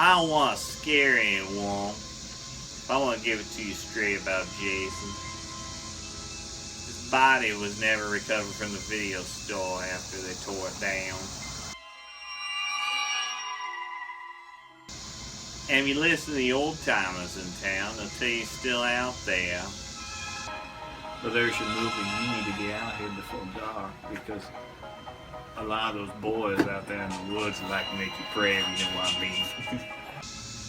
I don't want to scare anyone. I want to give it to you straight about Jason. His body was never recovered from the video store after they tore it down. And if you listen to the old timers in town, they'll tell you he's still out there. But there's your movie. You need to get out here before dark, because a lot of those boys out there in the woods like to make you pray, if you know what I mean.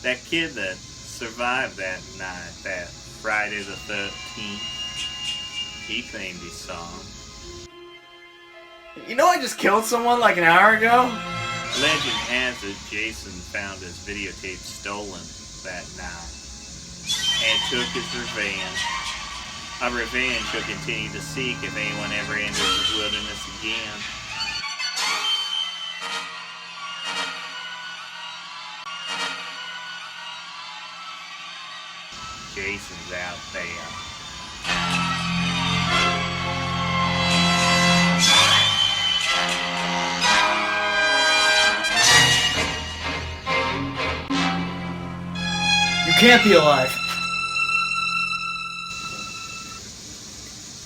That kid that survived that night, that Friday the 13th, he claimed he saw him. You know I just killed someone like an hour ago? Legend has it Jason found his videotape stolen that night and took his revenge. A revenge he'll continue to seek if anyone ever enters the wilderness again. Jason's out there. You can't be alive.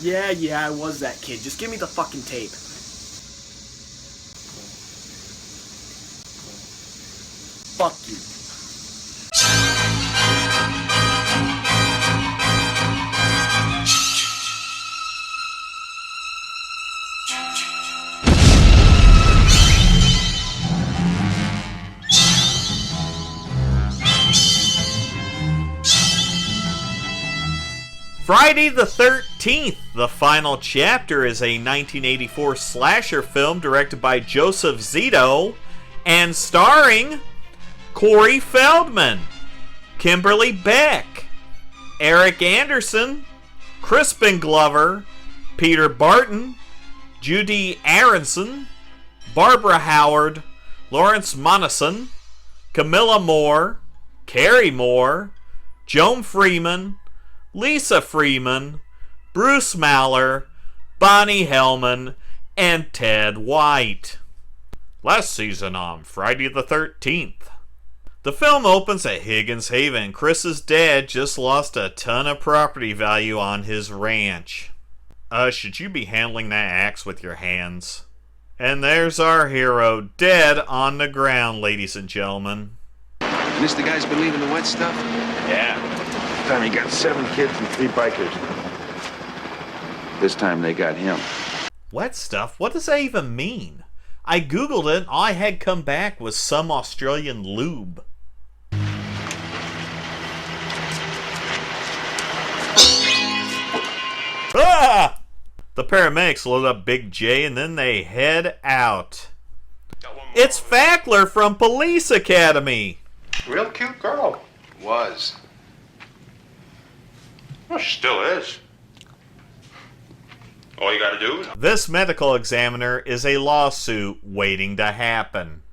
Yeah, I was that kid. Just give me the fucking tape. Fuck you. Friday the 13th, the final chapter, is a 1984 slasher film directed by Joseph Zito and starring Corey Feldman, Kimberly Beck, Erich Anderson, Crispin Glover, Peter Barton, Judie Aronson, Barbara Howard, Lawrence Monoson, Camilla More, Carey More, Joan Freeman, Lisa Freeman, Bruce Mahler, Bonnie Hellman, and Ted White. Last season on Friday the 13th. The film opens at Higgins Haven. Chris's dad just lost a ton of property value on his ranch. Should you be handling that axe with your hands? And there's our hero, dead on the ground, ladies and gentlemen. And this the guy's been leaving the wet stuff? Yeah. This time he got 7 kids and 3 bikers. This time they got him. Wet stuff? What does that even mean? I googled it and all I had come back was some Australian lube. Ah! The paramedics load up Big J and then they head out. It's Fackler from Police Academy. Real cute girl. Was. Well, she still is. All you gotta do is... This medical examiner is a lawsuit waiting to happen.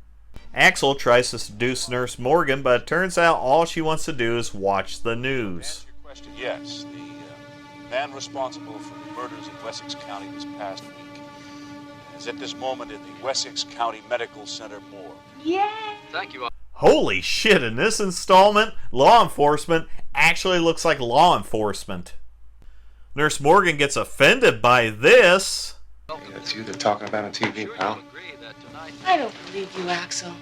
Axel tries to seduce Nurse Morgan, but it turns out all she wants to do is watch the news. Your question, yes. The man responsible for the murders in Wessex County this past week is at this moment in the Wessex County Medical Center morgue. Yay! Thank you. Holy shit, in this installment, law enforcement actually looks like law enforcement. Nurse Morgan gets offended by this. That's you they're talking about on TV, pal. I don't believe you, Axel.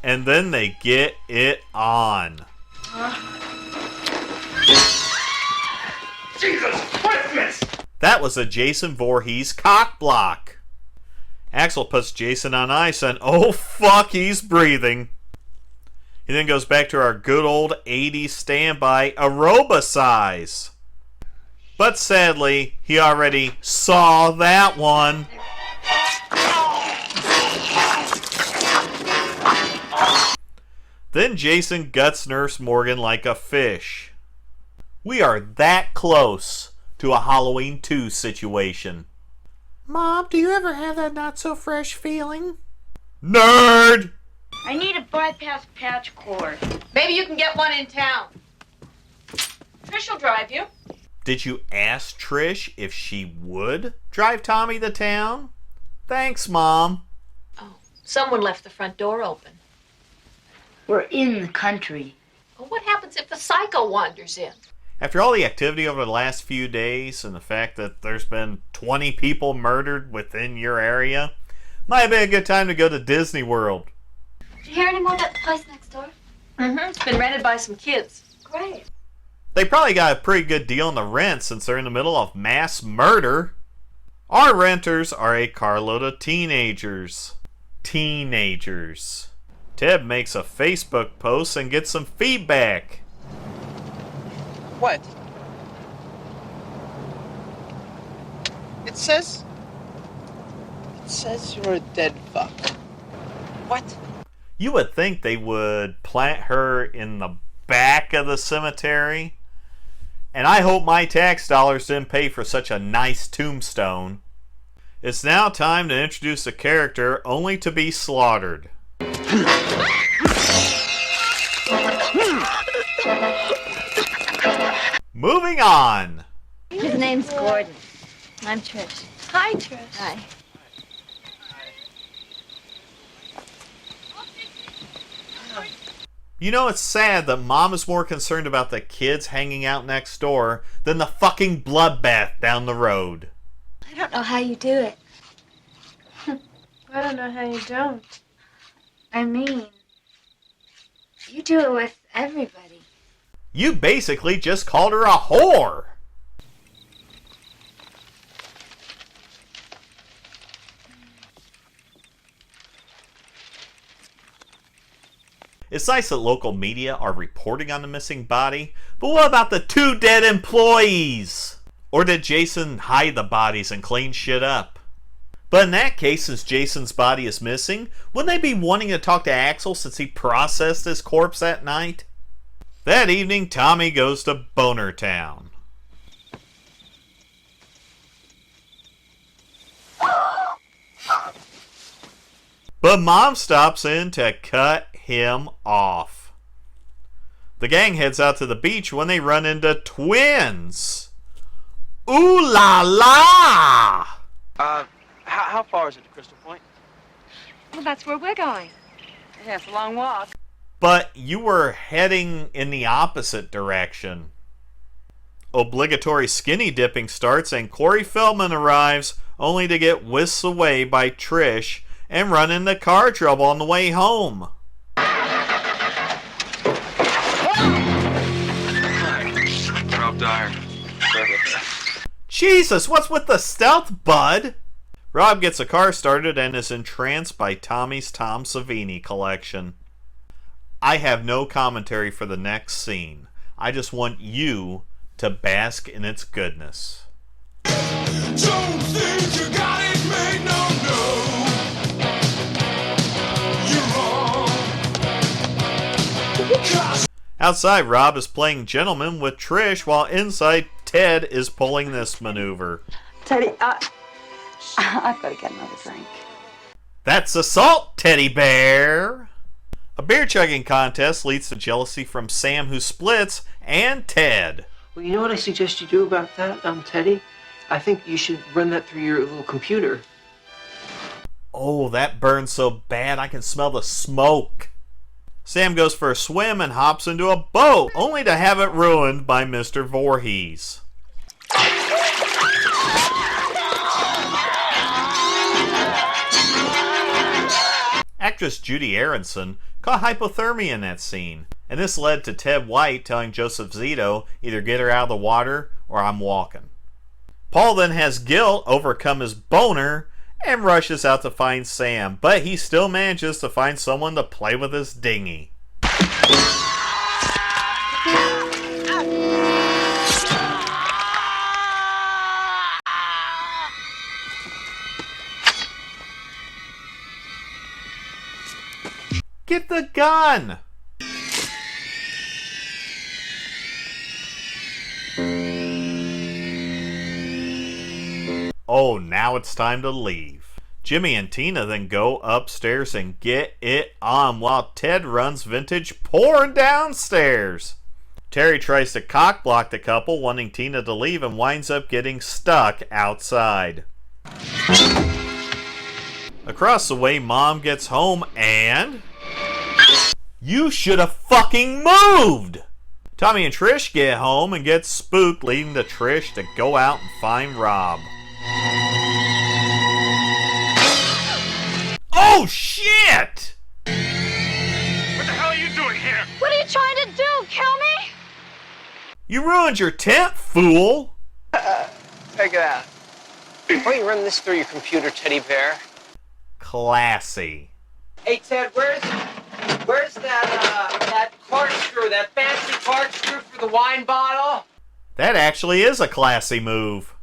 And then they get it on. Jesus Christmas! That was a Jason Voorhees cock block. Axel puts Jason on ice and oh fuck, he's breathing. He then goes back to our good old 80s standby aerobicize. But sadly, he already saw that one. Then Jason guts Nurse Morgan like a fish. We are that close to a Halloween 2 situation. Mom, do you ever have that not-so-fresh feeling? Nerd! I need a bypass patch cord. Maybe you can get one in town. Trish will drive you. Did you ask Trish if she would drive Tommy to town? Thanks, Mom. Oh, someone left the front door open. We're in the country. Well, what happens if the psycho wanders in? After all the activity over the last few days and the fact that there's been 20 people murdered within your area, might be a good time to go to Disney World. Did you hear any more about the place next door? It's been rented by some kids. Great. They probably got a pretty good deal on the rent since they're in the middle of mass murder. Our renters are a carload of teenagers. Ted makes a Facebook post and gets some feedback. What? It says you're a dead fuck. What? You would think they would plant her in the back of the cemetery. And I hope my tax dollars didn't pay for such a nice tombstone. It's now time to introduce a character only to be slaughtered. Moving on. His name's Gordon. I'm Trish. Hi, Trish. Hi. You know, it's sad that Mom is more concerned about the kids hanging out next door than the fucking bloodbath down the road. I don't know how you do it. I don't know how you don't. I mean, you do it with everybody. You basically just called her a whore. It's nice that local media are reporting on the missing body, but what about the 2 dead employees? Or did Jason hide the bodies and clean shit up? But in that case, since Jason's body is missing, wouldn't they be wanting to talk to Axel since he processed his corpse that night? That evening, Tommy goes to Boner Town. But Mom stops in to cut him off. The gang heads out to the beach when they run into twins. Ooh la la! How far is it to Crystal Point? Well, that's where we're going. Yeah, it's a long walk. But you were heading in the opposite direction. Obligatory skinny dipping starts and Corey Feldman arrives only to get whisked away by Trish and run into car trouble on the way home. Dropped iron. Jesus, what's with the stealth, bud? Rob gets a car started and is entranced by Tommy's Tom Savini collection. I have no commentary for the next scene. I just want you to bask in its goodness. Don't think you got it made, no. You're wrong. Outside, Rob is playing gentleman with Trish while inside, Ted is pulling this maneuver. Teddy, I've got to get another drink. That's assault, teddy bear! A beer chugging contest leads to jealousy from Sam, who splits, and Ted. Well, you know what I suggest you do about that, Teddy? I think you should run that through your little computer. Oh, that burns so bad I can smell the smoke. Sam goes for a swim and hops into a boat, only to have it ruined by Mr. Voorhees. Actress Judie Aronson caught hypothermia in that scene, and this led to Ted White telling Joseph Zito, either get her out of the water or I'm walking. Paul then has guilt overcome his boner and rushes out to find Sam, but he still manages to find someone to play with his dinghy. Get the gun! Oh, now it's time to leave. Jimmy and Tina then go upstairs and get it on while Ted runs vintage porn downstairs. Terry tries to cock-block the couple, wanting Tina to leave, and winds up getting stuck outside. Across the way, Mom gets home and... You should have fucking moved! Tommy and Trish get home and get spooked, leading to Trish to go out and find Rob. Oh, shit! What the hell are you doing here? What are you trying to do? Kill me? You ruined your tent, fool! Check it out. Why don't you run this through your computer, teddy bear? Classy. Hey, Ted, where's that corkscrew, that fancy corkscrew for the wine bottle? That actually is a classy move.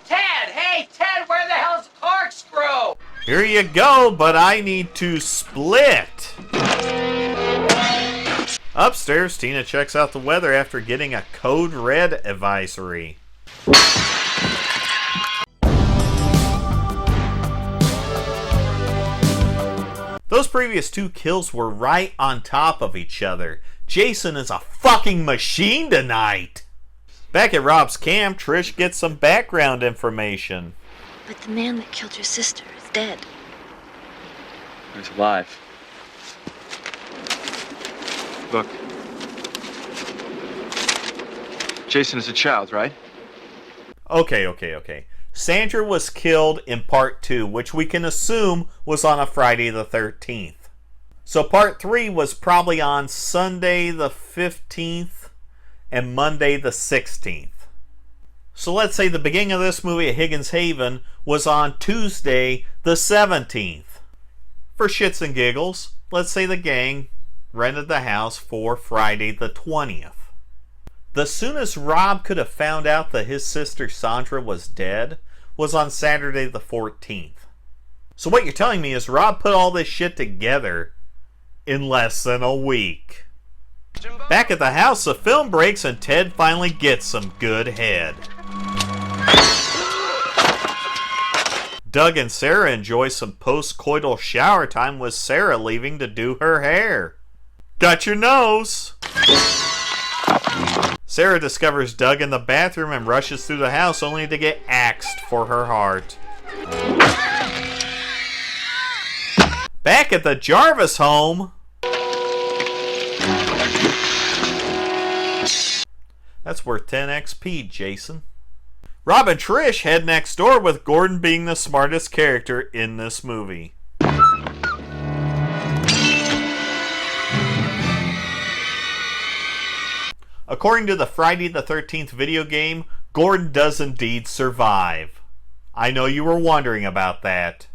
Ted! Hey, Ted, where the hell's the corkscrew? Here you go, but I need to split. Upstairs, Tina checks out the weather after getting a code red advisory. Those previous two kills were right on top of each other. Jason is a fucking machine tonight. Back at Rob's camp, Trish gets some background information. But the man that killed your sister is dead. He's alive. Look. Jason is a child, right? Okay. Sandra was killed in part 2, which we can assume was on a Friday the 13th. So part 3 was probably on Sunday the 15th and Monday the 16th. So let's say the beginning of this movie at Higgins Haven was on Tuesday the 17th. For shits and giggles, let's say the gang rented the house for Friday the 20th. The soonest Rob could have found out that his sister Sandra was dead was on Saturday the 14th. So what you're telling me is Rob put all this shit together in less than a week. Back at the house, the film breaks and Ted finally gets some good head. Doug and Sarah enjoy some post-coital shower time with Sarah leaving to do her hair. Got your nose! Sarah discovers Doug in the bathroom and rushes through the house only to get axed for her heart. Back at the Jarvis home... That's worth 10 XP, Jason. Rob and Trish head next door with Gordon being the smartest character in this movie. According to the Friday the 13th video game, Gordon does indeed survive. I know you were wondering about that.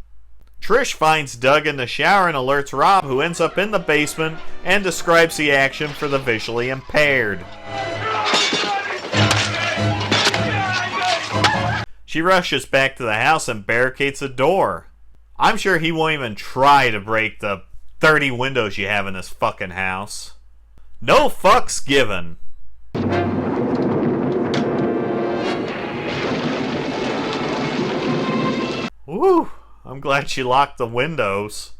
Trish finds Doug in the shower and alerts Rob, who ends up in the basement and describes the action for the visually impaired. She rushes back to the house and barricades the door. I'm sure he won't even try to break the 30 windows you have in this fucking house. No fucks given. Woo, I'm glad she locked the windows.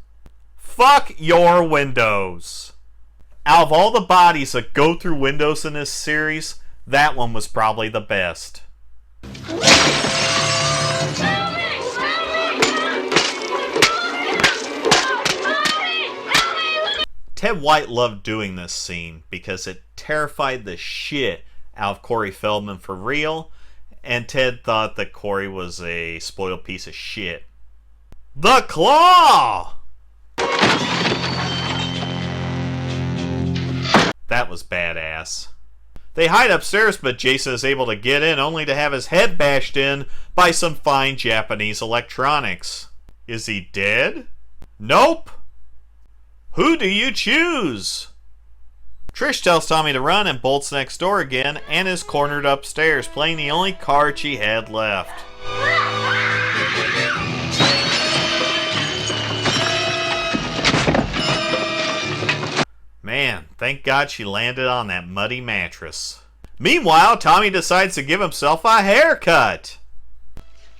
Fuck your windows. Out of all the bodies that go through windows in this series, that one was probably the best. Ted White loved doing this scene because it terrified the shit out of Corey Feldman for real, and Ted thought that Corey was a spoiled piece of shit. The Claw! That was badass. They hide upstairs, but Jason is able to get in only to have his head bashed in by some fine Japanese electronics. Is he dead? Nope. Who do you choose? Trish tells Tommy to run and bolts next door again and is cornered upstairs, playing the only card she had left. Man, thank God she landed on that muddy mattress. Meanwhile, Tommy decides to give himself a haircut.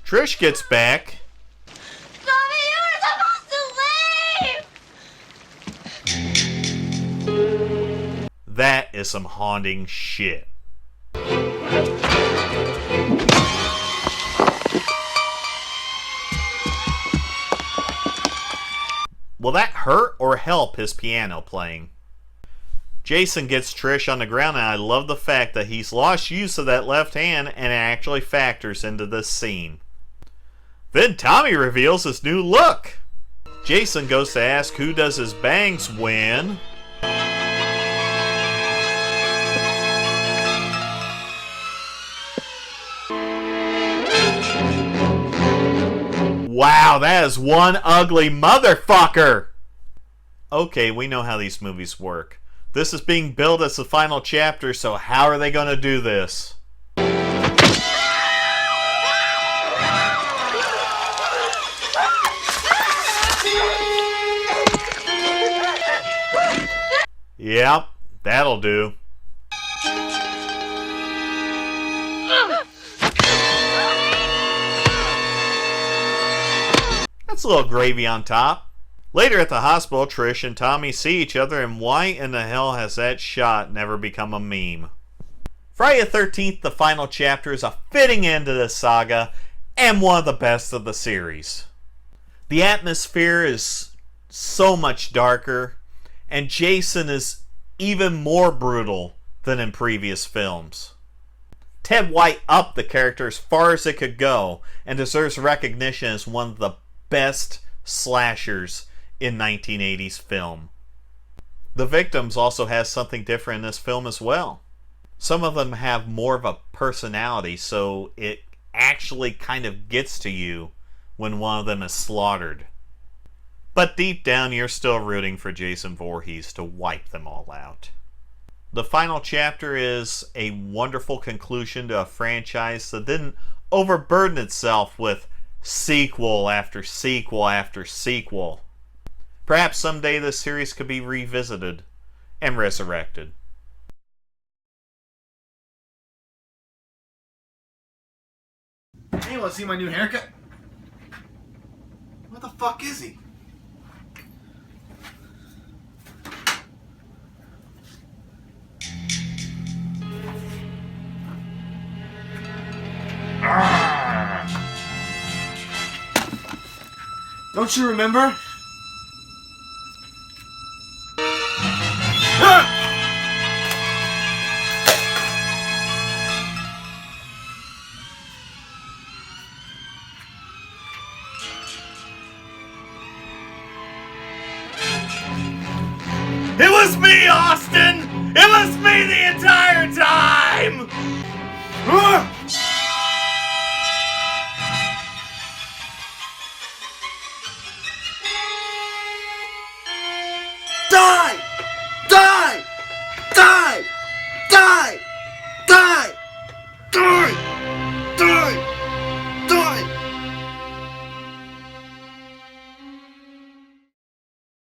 Trish gets back. Tommy, you were supposed to leave! That is some haunting shit. Will that hurt or help his piano playing? Jason gets Trish on the ground, and I love the fact that he's lost use of that left hand, and it actually factors into this scene. Then Tommy reveals his new look. Jason goes to ask who does his bangs when... Wow, that is one ugly motherfucker! Okay, we know how these movies work. This is being billed as the final chapter, so how are they going to do this? Yep, that'll do. That's a little gravy on top. Later at the hospital, Trish and Tommy see each other, and why in the hell has that shot never become a meme? Friday the 13th, the final chapter, is a fitting end to this saga, and one of the best of the series. The atmosphere is so much darker, and Jason is even more brutal than in previous films. Ted White upped the character as far as it could go, and deserves recognition as one of the best slashers in 1980s film. The victims also has something different in this film as well. Some of them have more of a personality, so it actually kind of gets to you when one of them is slaughtered. But deep down, you're still rooting for Jason Voorhees to wipe them all out. The final chapter is a wonderful conclusion to a franchise that didn't overburden itself with sequel after sequel after sequel. Perhaps someday this series could be revisited and resurrected. Hey, wanna see my new haircut? What the fuck is he? Don't you remember? It was me, Austin! It was me the entire time! Die! Die! Die! Die! Die! Die! Die! Die!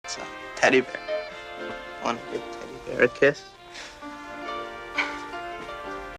It's a teddy bear. One big teddy bear kiss.